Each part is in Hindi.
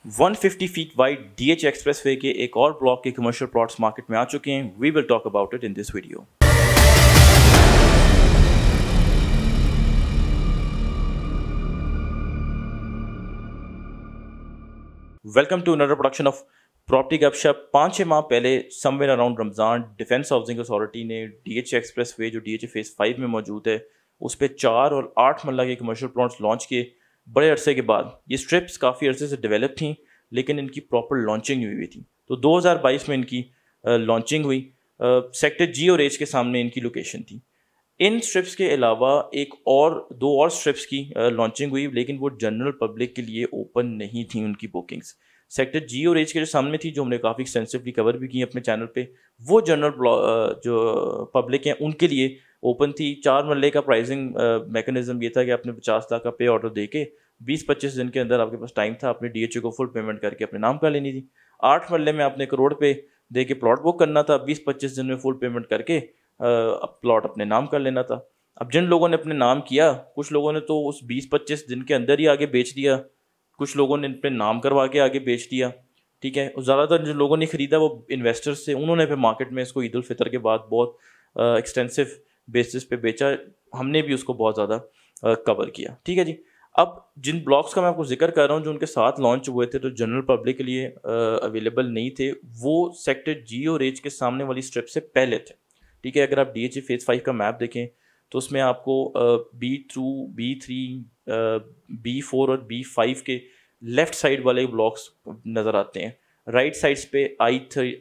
150 फीट वाइड DH एक्सप्रेसवे के एक और ब्लॉक के कमर्शियल प्लॉट्स मार्केट में आ चुके हैं। We will talk about it in this video. Welcome to another production of property Gupshup. 5-6 माह पहले somewhere around Ramzan Defence Housing Authority ने DH एक्सप्रेसवे जो DH फेज़ 5 में मौजूद है उस पर 4 और 8 मरला के कमर्शियल प्लॉट्स लॉन्च किए। बड़े अरसे के बाद ये स्ट्रिप्स काफ़ी अरसे से डेवलप थी लेकिन इनकी प्रॉपर लॉन्चिंग नहीं हुई थी। तो 2022 में इनकी लॉन्चिंग हुई। सेक्टर G और H के सामने इनकी लोकेशन थी। इन स्ट्रिप्स के अलावा दो और स्ट्रिप्स की लॉन्चिंग हुई लेकिन वो जनरल पब्लिक के लिए ओपन नहीं थी उनकी बुकिंग्स। सेक्टर G और H के जो सामने थी, जो हमने काफ़ी एक्सटेंसिवली कवर भी की अपने चैनल पे, वो जनरल जो पब्लिक हैं उनके लिए ओपन थी। 4 मरले का प्राइसिंग मैकेनिज्म ये था कि आपने 50 लाख का पे ऑर्डर दे के 20-25 दिन के अंदर आपके पास टाइम था अपने DHA को फुल पेमेंट करके अपने नाम कर लेनी थी। 8 मरले में आपने करोड़ पे दे के प्लॉट बुक करना था, 20-25 दिन में फुल पेमेंट करके प्लॉट अपने नाम कर लेना था। अब जिन लोगों ने अपने नाम किया, कुछ लोगों ने तो उस 20-25 दिन के अंदर ही आगे बेच दिया, कुछ लोगों ने अपने नाम करवा के आगे बेच दिया। ठीक है, ज़्यादातर जो लोगों ने ख़रीदा वो इन्वेस्टर्स थे, उन्होंने फिर मार्केट में इसको ईद उल फितर के बाद बहुत एक्सटेंसिव बेसिस पे बेचा। हमने भी उसको बहुत ज़्यादा कवर किया। ठीक है जी। अब जिन ब्लॉक्स का मैं आपको जिक्र कर रहा हूँ जो उनके साथ लॉन्च हुए थे तो जनरल पब्लिक के लिए अवेलेबल नहीं थे, वो सेक्टर G और H के सामने वाली स्ट्रिप से पहले थे। ठीक है, अगर आप DHA फेज़ 5 का मैप देखें तो उसमें आपको B2, B3, B4 और B5 के लेफ़्ट साइड वाले ब्लॉक्स नज़र आते हैं। राइट साइड्स पे I3,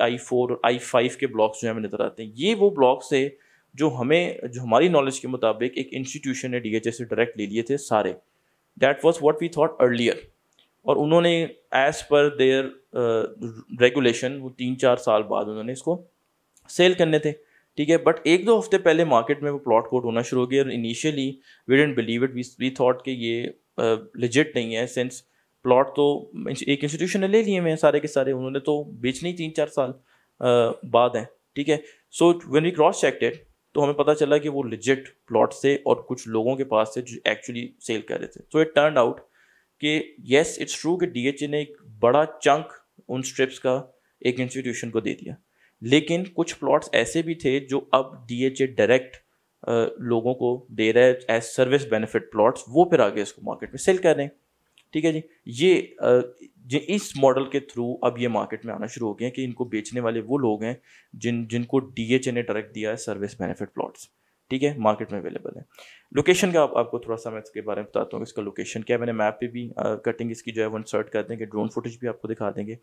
I4 और I5 के ब्लॉक्स जो हमें नज़र आते हैं। ये वो ब्लॉक्स है जो हमारी नॉलेज के मुताबिक एक इंस्टीट्यूशन ने DHA से डायरेक्ट ले लिए थे सारे। That was what we thought earlier. और उन्होंने एज पर देयर रेगुलेशन वो 3-4 साल बाद उन्होंने इसको सेल करने थे। ठीक है, बट 1-2 हफ्ते पहले मार्केट में वो प्लॉट कोट होना शुरू हो गया और initially we didn't believe it. We thought कि ये लेजिट नहीं है, सिंस प्लॉट तो एक इंस्टीट्यूशन ने ले लिए हैं सारे के सारे, उन्होंने तो बेचने ही 3-4 साल बाद हैं। ठीक है, so when we cross checked it तो हमें पता चला कि वो लेजिट प्लॉट से और कुछ लोगों के पास से जो एक्चुअली सेल कर रहे थे। सो इट टर्न्ड आउट कि येस इट्स ट्रू कि DHA ने एक बड़ा चंक उन स्ट्रिप्स का एक इंस्टीट्यूशन को दे दिया, लेकिन कुछ प्लॉट्स ऐसे भी थे जो अब DHA डायरेक्ट लोगों को दे रहा है एज सर्विस बेनिफिट प्लॉट्स, वो फिर आगे इसको मार्केट में सेल कर रहे हैं। ठीक है जी। ये इस मॉडल के थ्रू अब ये मार्केट में आना शुरू हो गए हैं कि इनको बेचने वाले वो लोग हैं जिनको DHA ने डायरेक्ट दिया है सर्विस बेनिफिट प्लॉट्स। ठीक है, मार्केट में अवेलेबल है। लोकेशन का आपको थोड़ा सा मैं इसके बारे में बताता हूँ, इसका लोकेशन क्या है। मैंने मैप पे भी कटिंग इसकी जो है वो इंसर्ट कर देंगे, ड्रोन फुटेज भी आपको दिखा देंगे।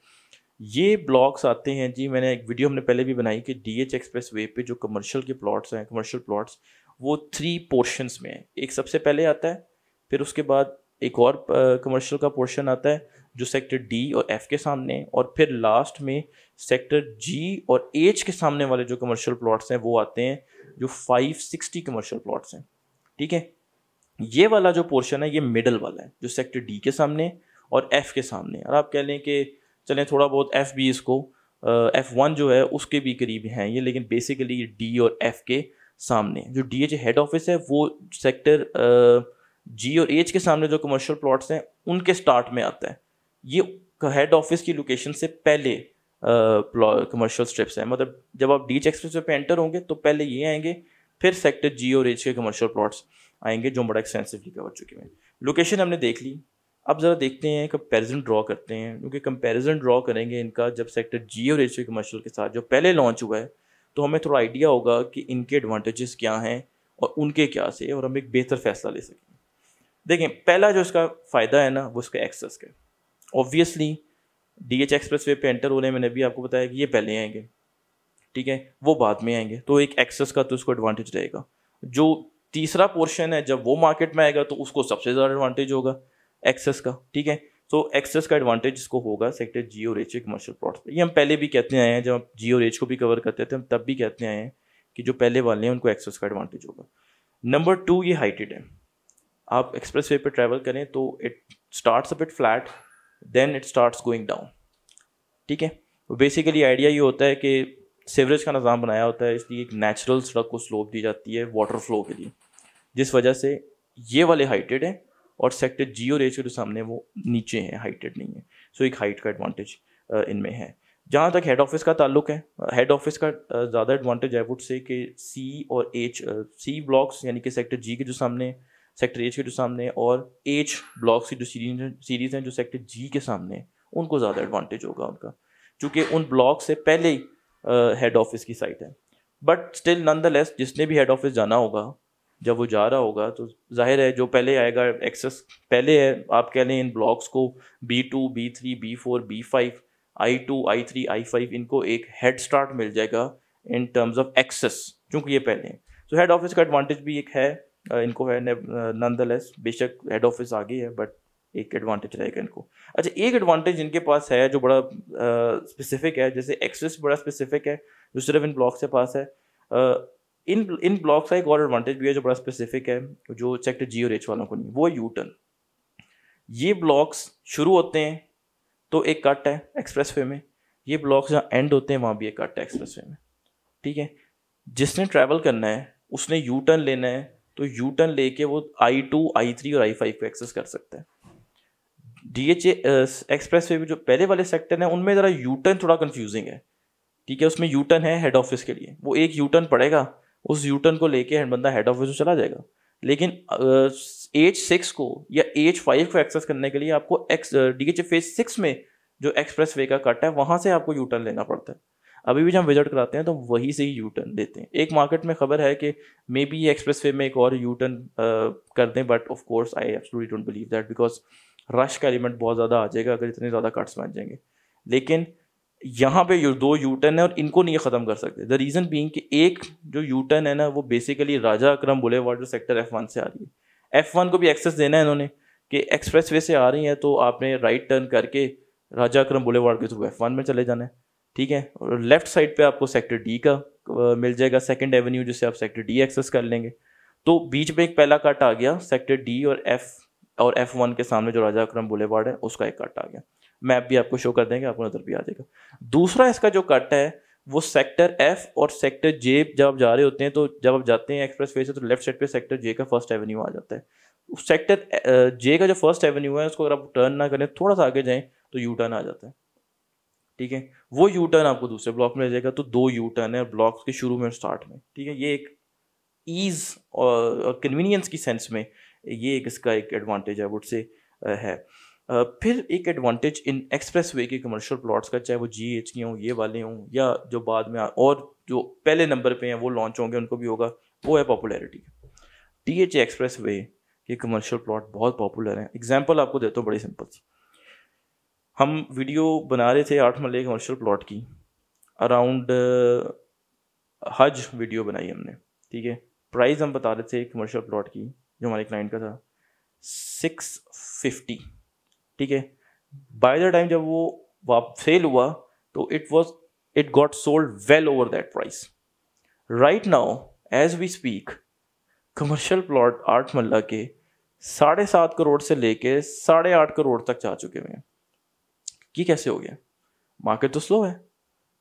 ये ब्लॉक्स आते हैं जी, मैंने एक वीडियो हमने पहले भी बनाई कि DH एक्सप्रेसवे पे जो कमर्शियल के प्लॉट्स हैं, कमर्शियल प्लॉट्स वो 3 पोर्शंस में है। एक सबसे पहले आता है, फिर उसके बाद एक और कमर्शियल का पोर्शन आता है जो सेक्टर D और F के सामने है, और फिर लास्ट में सेक्टर G और H के सामने वाले जो कमर्शियल प्लॉट्स हैं वो आते हैं जो 560 कमर्शियल प्लॉट्स हैं। ठीक है, ये वाला जो पोर्शन है ये मिडल वाला है जो सेक्टर D के सामने और F के सामने। और आप कह लें कि चलें थोड़ा बहुत F भी इसको F1 जो है उसके भी करीब हैं ये, लेकिन बेसिकली ये D और F के सामने। जो DHA हेड ऑफिस है वो सेक्टर G और H के सामने जो कमर्शियल प्लॉट्स हैं उनके स्टार्ट में आता है। ये हेड ऑफिस की लोकेशन से पहले कमर्शियल स्ट्रिप्स हैं, मतलब जब आप DH एक्सप्रेसवे पे एंटर होंगे तो पहले ये आएंगे, फिर सेक्टर G और H के कमर्शियल प्लॉट्स आएंगे जो बड़ा एक्सटेंसिवली कवर चुके हैं। लोकेशन हमने देख ली। अब ज़रा देखते हैं, कंपैरिजन ड्रॉ करते हैं, क्योंकि कंपैरिजन ड्रॉ करेंगे इनका जब सेक्टर G और H के कमर्शियल के साथ जो पहले लॉन्च हुआ है तो हमें थोड़ा आइडिया होगा कि इनके एडवांटेजेस क्या हैं और उनके क्या से, और हम एक बेहतर फैसला ले सकें। देखें, पहला जो इसका फ़ायदा है ना वो इसका एक्सेस का। ऑब्वियसली DH एक्सप्रेसवे पे एंटर होने मैंने भी आपको बताया कि ये पहले आएंगे, ठीक है, वो बाद में आएंगे, तो एक एक्सेस का तो इसको एडवांटेज रहेगा। जो तीसरा पोर्शन है जब वो मार्केट में आएगा तो उसको सबसे ज़्यादा एडवांटेज होगा एक्सेस का। ठीक है, तो एक्सेस का एडवांटेज इसको होगा सेक्टर G और H के कमर्शियल प्लॉट्स पे। ये हम पहले भी कहते आए हैं, जब हम G और H को भी कवर करते थे हम तब भी कहते आए हैं कि जो पहले वाले हैं उनको एक्सेस का एडवांटेज होगा। नंबर 2, ये हाइटेड है। आप एक्सप्रेसवे पे ट्रैवल करें तो it starts a bit flat, then it starts going down. ठीक है, तो बेसिकली आइडिया ये होता है कि सीवरेज का निज़ाम बनाया होता है, इसलिए एक नेचुरल सड़क को स्लोप दी जाती है वाटर फ्लो के लिए, जिस वजह से ये वाले हाइटेड हैं और सेक्टर जी और एच के जो सामने वो नीचे हैं, हाइटेड नहीं है। सो एक हाइट का एडवांटेज इनमें है। जहाँ तक हेड ऑफिस का ताल्लुक है, हेड ऑफिस का ज़्यादा एडवांटेज आई वुड से कि सी और एच, सी ब्लॉक्स यानी कि सेक्टर जी के जो सामने, सेक्टर एच के जो सामने, और एच ब्लॉक्स की जो सीरीज़ हैं जो सेक्टर जी के सामने, उनको ज़्यादा एडवांटेज होगा उनका, क्योंकि उन ब्लॉक से पहले ही हेड ऑफिस की साइट है। बट स्टिल नॉनदलेस जिसने भी हेड ऑफिस जाना होगा, जब वो जा रहा होगा तो जाहिर है जो पहले आएगा एक्सेस पहले है, आप कह लें इन ब्लॉक्स को B2, B3, B4, B5, I2, I3, I5, इनको एक हेड स्टार्ट मिल जाएगा इन टर्म्स ऑफ एक्सेस, क्योंकि ये पहले हैं। तो हेड ऑफिस का एडवांटेज भी एक है इनको है नॉनदलेस, बेशक हेड ऑफिस आगे है बट एक एडवांटेज रहेगा इनको। अच्छा, एक एडवांटेज इनके पास है जो बड़ा स्पेसिफिक है, जैसे एक्सेस बड़ा स्पेसिफिक है जो सिर्फ इन ब्लॉक्स के पास है। इन ब्लॉक्स का एक और एडवांटेज भी है जो बड़ा स्पेसिफिक है, जो सेक्टर जी और एच वालों को नहीं, वो यू टर्न। ये ब्लॉक्स शुरू होते हैं तो एक कट है एक्सप्रेसवे में, ये ब्लॉक्स जहाँ एंड होते हैं वहाँ भी एक कट है एक्सप्रेसवे में, ठीक है। जिसने ट्रैवल करना है उसने यू टर्न लेना है, तो यू टर्न लेके वो I2, I3 और I5 को एक्सेस कर सकता है। DHA एक्सप्रेसवे जो पहले वाले सेक्टर हैं उनमें ज़रा यू टर्न थोड़ा कंफ्यूजिंग है, ठीक है। उसमें यू टर्न है हेड ऑफिस के लिए, वो एक यू टर्न पड़ेगा, उस यू टर्न को लेके बंदा हेड ऑफिस में चला जाएगा। लेकिन H6 को या H5 को एक्सेस करने के लिए आपको DHA फेज 6 में जो एक्सप्रेस वे का कट है वहाँ से आपको यू टर्न लेना पड़ता है। अभी भी जब हम विजिट कराते हैं तो वहीं से ही यू टर्न लेते हैं। एक मार्केट में खबर है कि मे बी ये एक्सप्रेस वे में एक और यू टर्न कर दें, but of course I absolutely don't believe that, because rush का एलिमेंट बहुत ज़्यादा आ जाएगा अगर इतने ज़्यादा कट्स बन जाएंगे। लेकिन यहाँ पे दो यू टर्न है और इनको नहीं ख़त्म कर सकते। द रीज़न बीइंग कि एक जो यू टर्न है ना वो बेसिकली राजा अकरम बुलेवार्ड जो सेक्टर F1 से आ रही है, F1 को भी एक्सेस देना है इन्होंने कि एक्सप्रेस वे से आ रही है तो आपने राइट टर्न करके राजा अकरम बुलेवार्ड के थ्रू F1 में चले जाना है, ठीक है। और लेफ्ट साइड पे आपको सेक्टर डी का मिल जाएगा, सेकंड एवेन्यू, जिससे आप सेक्टर डी एक्सेस कर लेंगे। तो बीच में एक पहला कट आ गया सेक्टर डी और F1 के सामने जो राजा अकरम बुलेवार्ड है उसका एक कट आ गया। मैप भी आपको शो कर देंगे, आपको नजर भी आ जाएगा। दूसरा इसका जो कट है वो सेक्टर F और सेक्टर J, जब आप जा रहे होते हैं तो जब आप जाते हैं एक्सप्रेस वे से तो लेफ्ट साइड पे सेक्टर J का फर्स्ट एवेन्यू आ जाता है। उस सेक्टर J का जो फर्स्ट एवेन्यू है उसको अगर आप टर्न ना करें, थोड़ा सा आगे जाएं तो यू टर्न आ जाता है, ठीक है। वो यू टर्न आपको दूसरे ब्लॉक में ले जाएगा। तो दो यू टर्न है ब्लॉक के शुरू में और स्टार्ट में, ठीक है। ये एक ईज और कन्वीनियंस की सेंस में ये एक इसका एक एडवांटेज है वुड से है। फिर एक एडवांटेज इन एक्सप्रेस वे के कमर्शियल प्लॉट्स का, चाहे वो GH के हों, ये वाले हों, या जो बाद में और जो पहले नंबर पे हैं वो लॉन्च होंगे उनको भी होगा, वो है पॉपुलैरिटी। DHA एक्सप्रेस वे के कमर्शियल प्लॉट बहुत पॉपुलर हैं। एग्जांपल आपको देता हूँ बड़ी सिंपल सी। हम वीडियो बना रहे थे 8 मरले कमर्शियल प्लॉट की, अराउंड हज वीडियो बनाई हमने, ठीक है। प्राइस हम बता रहे थे कमर्शियल प्लॉट की जो हमारे क्लाइंट का था 650, ठीक है। बाय द टाइम जब वो सेल हुआ तो it got sold well over that price. Right now as we speak commercial plot 8 marla के 7.5 करोड़ से लेके 8.5 करोड़ तक जा चुके हुए हैं। ये कैसे हो गया? मार्केट तो स्लो है,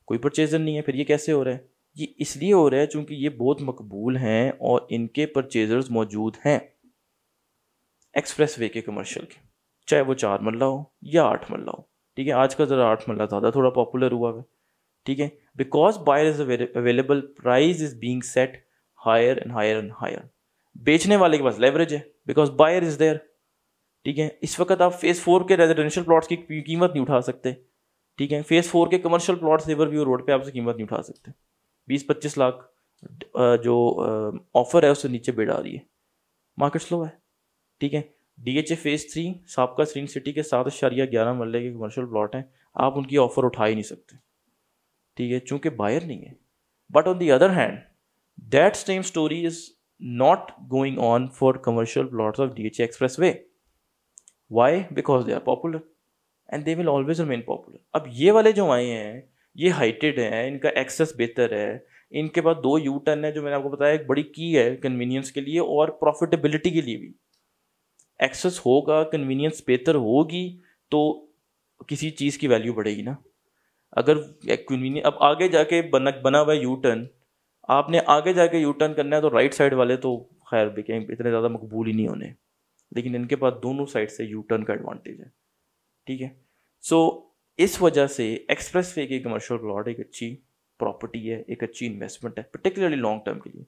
कोई परचेजर नहीं है, फिर ये कैसे हो रहा है? ये इसलिए हो रहा है क्योंकि ये बहुत मकबूल हैं और इनके परचेजर्स मौजूद हैं एक्सप्रेस वे के कमर्शियल के, चाहे वो 4 मरला हो या 8 मरला हो, ठीक है। आज का ज़रा 8 मरला ज़्यादा थोड़ा पॉपुलर हुआ है, ठीक है। Because buyer is available, price is being set higher and higher and higher. बेचने वाले के पास लेवरेज है बिकॉज बायर इज देयर, ठीक है। इस वक्त आप फेज 4 के रेजिडेंशियल प्लॉट्स की कीमत नहीं उठा सकते, ठीक है। फेज 4 के commercial plots river view road पे आपसे कीमत नहीं उठा सकते। 20-25 लाख जो ऑफर है उससे नीचे बिड आ रही है, मार्केट स्लो है, ठीक है। DHA फेज 3 साबका स्क्रीन सिटी के 7.11 मरले के कमर्शियल प्लॉट हैं, आप उनकी ऑफर उठा ही नहीं सकते, ठीक है, चूंकि बायर नहीं है। But on the other hand that same story is not going on for commercial plots of DHA expressway. Why? Because they are popular and they will always remain popular. अब ये वाले जो आए हैं ये हाइटेड हैं, इनका एक्सेस बेहतर है, इनके पास 2 यू टर्न है जो मैंने आपको बताया एक बड़ी की है कन्वीनियंस के लिए और प्रॉफिटेबिलिटी के लिए भी। एक्सेस होगा, कन्वीनियंस बेहतर होगी तो किसी चीज़ की वैल्यू बढ़ेगी ना। अगर कन्वीनियंस अब आगे जाके बना हुआ है यू टर्न, आपने आगे जाके यू टर्न करना है तो राइट साइड वाले तो खैर बिके इतने ज़्यादा मकबूल ही नहीं होने, लेकिन इनके पास दोनों साइड से यू टर्न का एडवांटेज है, ठीक है। सो इस वजह से एक्सप्रेस वे की कमर्शियल प्लॉट एक अच्छी प्रॉपर्टी है, एक अच्छी इन्वेस्टमेंट है, पर्टिकुलरली लॉन्ग टर्म के लिए।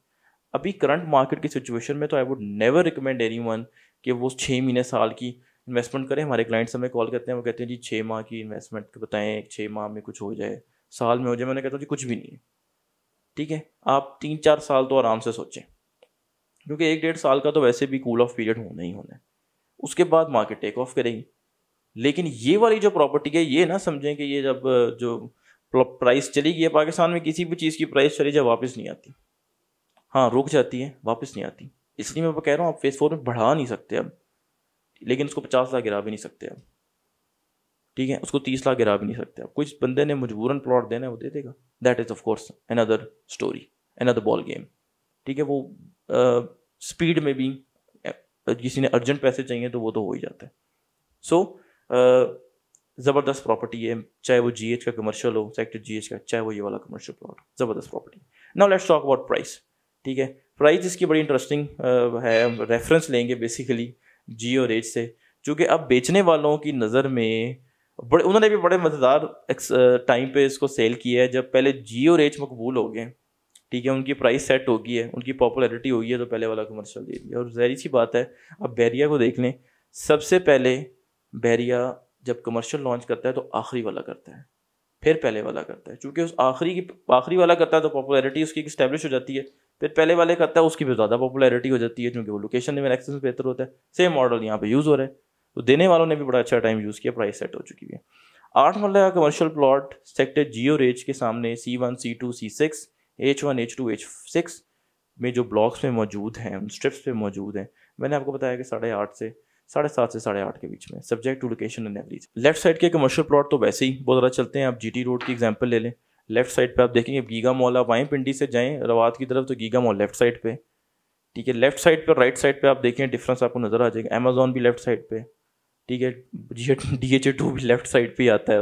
अभी करंट मार्केट की सिचुएशन में तो I would never recommend anyone कि वो 6 महीने साल की इन्वेस्टमेंट करें। हमारे क्लाइंट्स हमें कॉल करते हैं, वो कहते हैं जी 6 माह की इन्वेस्टमेंट बताएं, 6 माह में कुछ हो जाए, साल में हो जाए। मैंने कहता हूँ जी कुछ भी नहीं है, ठीक है। आप 3-4 साल तो आराम से सोचें, क्योंकि 1-1.5 साल का तो वैसे भी कूल ऑफ पीरियड होना ही होना है, उसके बाद मार्केट टेक ऑफ करेगी। लेकिन ये वाली जो प्रॉपर्टी है, ये ना समझें कि ये जब जो प्राइस चली गई है पाकिस्तान में, किसी भी चीज़ की प्राइस चली जाए वापस नहीं आती। हाँ रुक जाती है, वापस नहीं आती। इसलिए मैं कह रहा हूँ आप फेज 4 में बढ़ा नहीं सकते अब, लेकिन उसको 50 लाख गिरा भी नहीं सकते अब, ठीक है। उसको 30 लाख गिरा भी नहीं सकते अब। कुछ बंदे ने मजबूरन प्लॉट देना है, वो दे देगा, that is of course another story, another ball game, ठीक है। वो स्पीड में भी किसी ने अर्जेंट पैसे चाहिए तो वो तो हो ही जाता है। सो ज़बरदस्त प्रॉपर्टी है, चाहे वो GH का कमर्शियल हो, सेक्टर GH का, चाहे वो ये वाला कमर्शियल प्लॉट, ज़बरदस्त property. Now let's talk about price, ठीक है। प्राइस इसकी बड़ी इंटरेस्टिंग है, रेफरेंस लेंगे बेसिकली G और H से, चूँकि अब बेचने वालों की नज़र में बड़े, उन्होंने भी बड़े मज़ेदार टाइम पे इसको सेल किया है, जब पहले G और H मकबूल हो गए, ठीक है, उनकी प्राइस सेट हो गई है, उनकी पॉपुलैरिटी हो गई है, तो पहले वाला कमर्शियल दे दिया। और ज़ाहिर सी बात है, अब बैरिया को देख लें, सबसे पहले बैरिया जब कमर्शियल लॉन्च करता है तो आखिरी वाला करता है, फिर पहले वाला करता है। चूँकि उस आखिरी वाला करता है तो पॉपुलैरिटी उसकी इस्टेब्लिश हो जाती है, फिर पहले वाले करता है उसकी भी ज़्यादा पॉपुलैरिटी हो जाती है, क्योंकि वो लोकेशन में एक्सेस बेहतर होता है। सेम मॉडल यहाँ पे यूज़ हो रहा है, तो देने वालों ने भी बड़ा अच्छा टाइम यूज़ किया, प्राइस सेट हो चुकी है। 8 मरला का कमर्शियल प्लॉट सेक्टर G और H के सामने C1, C2, C6, H1, H2, H6 में जो ब्लॉक्स में मौजूद हैं, स्ट्रिप्स पे मौजूद हैं। मैंने आपको बताया कि 8.5 से 7.5 से 8.5 के बीच में, subject to location and average. Left side के कमर्शियल प्लॉट तो वैसे ही बहुत ज़्यादा चलते हैं। आप GT रोड की एग्जांपल ले लें, लेफ्ट साइड पे आप देखेंगे गीगा मॉल, आप आएँ पिंडी से जाएँ रवात की तरफ तो गीगा मॉल लेफ्ट साइड पे, ठीक है। लेफ्ट साइड पर राइट साइड पे आप देखें डिफरेंस आपको नज़र आ जाएगा। अमेजोन भी लेफ्ट साइड पे, ठीक है। DHA2 भी लेफ्ट साइड पे आता है,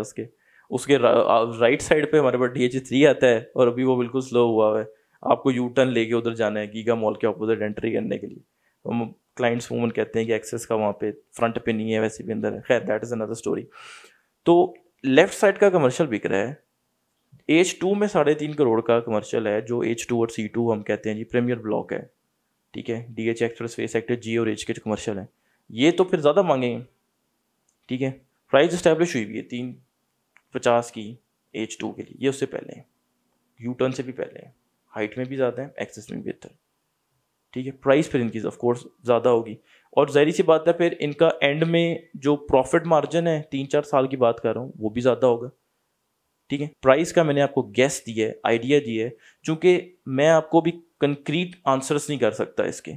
उसके राइट साइड पे हमारे पास DHA3 आता है, और अभी वो बिल्कुल स्लो हुआ है, आपको यू टर्न लेके उधर जाना है गीगा मॉल के अपोजिट एंट्री करने के लिए। हम क्लाइंट्स वूमन कहते हैं कि एक्सेस का वहाँ पे फ्रंट पे नहीं है, वैसे भी अंदर है, खैर दैट इज़ अनदर स्टोरी। तो लेफ्ट साइड का कमर्शियल बिक रहा है, H2 में 3.5 करोड़ का कमर्शियल है, जो H2 और C2 हम कहते हैं जी प्रीमियर ब्लॉक है, ठीक है। DH express way sector G और H के कमर्शियल हैं, ये तो फिर ज़्यादा मांगेंगे, ठीक है। प्राइस इस्टेब्लिश हुई भी है 350 की H2 के लिए, ये उससे पहले है, यू टर्न से भी पहले है, हाइट में भी ज़्यादा है, एक्सेस में भी बेहतर, ठीक है। प्राइस फिर इनकी ऑफ कोर्स ज़्यादा होगी, और ज़ाहिर सी बात है फिर इनका एंड में जो प्रॉफिट मार्जिन है 3-4 साल की बात कर रहा हूँ, वो भी ज़्यादा होगा, ठीक है। प्राइस का मैंने आपको गेस दिया है, आइडिया दिया है, चूँकि मैं आपको भी कंक्रीट आंसर्स नहीं कर सकता इसके,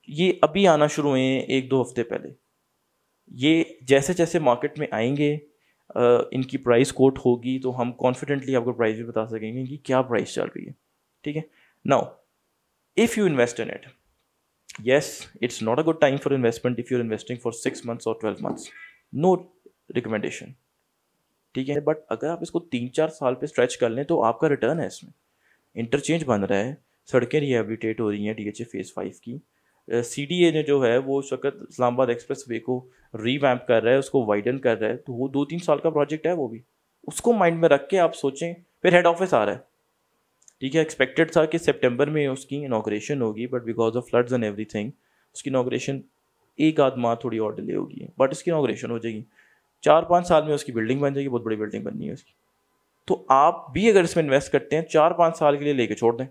ये अभी आना शुरू हुए हैं 1-2 हफ्ते पहले। ये जैसे जैसे मार्केट में आएंगे, इनकी प्राइस कोट होगी, तो हम कॉन्फिडेंटली आपको प्राइस भी बता सकेंगे कि क्या प्राइस चल रही है, ठीक है। Now if you invest in it, yes, it's not a good time for investment if you're investing for 6 months or 12 months, no recommendation, ठीक है। बट अगर आप इसको 3-4 साल पे स्ट्रेच कर लें तो आपका रिटर्न है, इसमें इंटरचेंज बन रहा है, सड़कें रिहेबिलिटेट हो रही हैं DHA फेज़ 5 की, CDA ने जो है वो उस वक्त इस्लामाबाद एक्सप्रेस वे को रीवैम्प कर रहा है, उसको वाइडन कर रहा है, तो वो 2-3 साल का प्रोजेक्ट है, वो भी उसको माइंड में रख के आप सोचें। फिर हेड ऑफिस आ रहा है, ठीक है। एक्सपेक्टेड था कि सितंबर में उसकी इनॉग्रेशन होगी, but because of floods and everything उसकी इनॉग्रेशन 1-आध माह थोड़ी और डिले होगी, बट इसकी इनॉग्रेशन हो जाएगी। 4-5 साल में उसकी बिल्डिंग बन जाएगी, बहुत बड़ी बिल्डिंग बननी है उसकी। तो आप भी अगर इसमें इन्वेस्ट करते हैं 4-5 साल के लिए लेके छोड़ दें।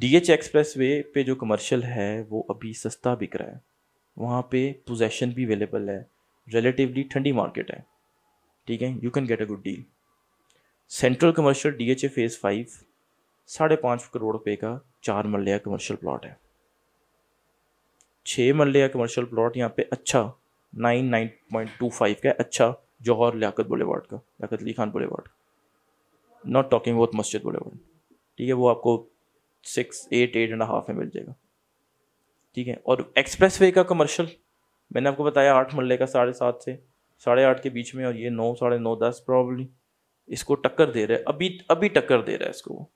DH एक्सप्रेस वे पे जो कमर्शियल है वो अभी सस्ता बिक रहा है, वहाँ पे पोजेसन भी अवेलेबल है, रिलेटिवली ठंडी मार्केट है, ठीक है, you can get a good deal. Central commercial DHA phase 5 5.5 crore रुपए का 4 मरले का कमर्शियल प्लॉट है। 6 मरले का कमर्शियल प्लॉट यहाँ पे अच्छा 9.25 का है, अच्छा जौहर लियाकत बुलेवार्ड का, Liaquat Ali Khan boulevard, not talking about Masjid boulevard, ठीक है। वो आपको 8.5 में मिल जाएगा, ठीक है। और एक्सप्रेस वे का कमर्शियल मैंने आपको बताया 8 मरले का 7.5 से 8.5 के बीच में, और ये 9, 9.5, 10 प्रॉब्ली इसको टक्कर दे रहा है, अभी टक्कर दे रहा है इसको।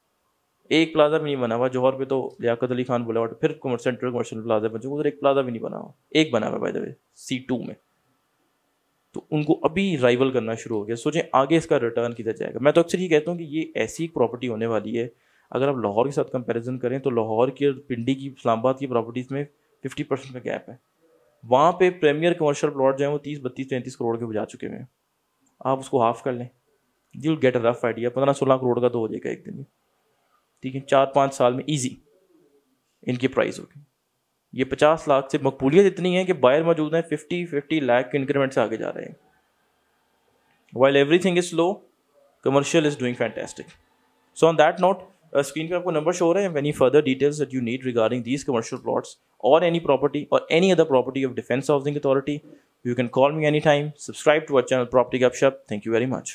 एक प्लाजा भी नहीं बना हुआ जौहर पे, तो लियाकत अली खान बुलावट फिर सेंट्रल कमर्शियल प्लाजा बन चुका, उधर एक प्लाजा भी नहीं बना हुआ, एक बना हुआ है बाय द वे C2 में। तो उनको अभी राइवल करना शुरू हो गया। सोचें आगे इसका रिटर्न किधर जाएगा। मैं तो अक्सर ये कहता हूँ कि ये ऐसी प्रॉपर्टी होने वाली है, अगर आप लाहौर के साथ कंपैरिजन करें तो लाहौर की और पिंडी की, इस्लामाबाद की प्रॉपर्टीज़ में 50% का गैप है। वहाँ पे प्रीमियर कमर्शियल प्लॉट जो है वो 30, 32, 33 करोड़ के बजा चुके हैं। आप उसको हाफ कर लें, you get a rough idea, 15-16 crore का तो हो जाएगा एक दिन में, ठीक है। 4-5 साल में ईजी इनकी प्राइस होगी। ये 50 लाख से मकबूलियत इतनी है कि बायर मौजूद हैं 50 लाख के इंक्रीमेंट से आगे जा रहे हैं। While everything is low, commercial is doing fantastic. So on that note, screen पे आपको नंबर शो हो रहे हैं। Any further details that you need regarding these commercial plots और एनी प्रॉपर्टी और any other property of defence Housing authority, you can call me anytime. Subscribe to our channel Property Gupshup. Thank you very much.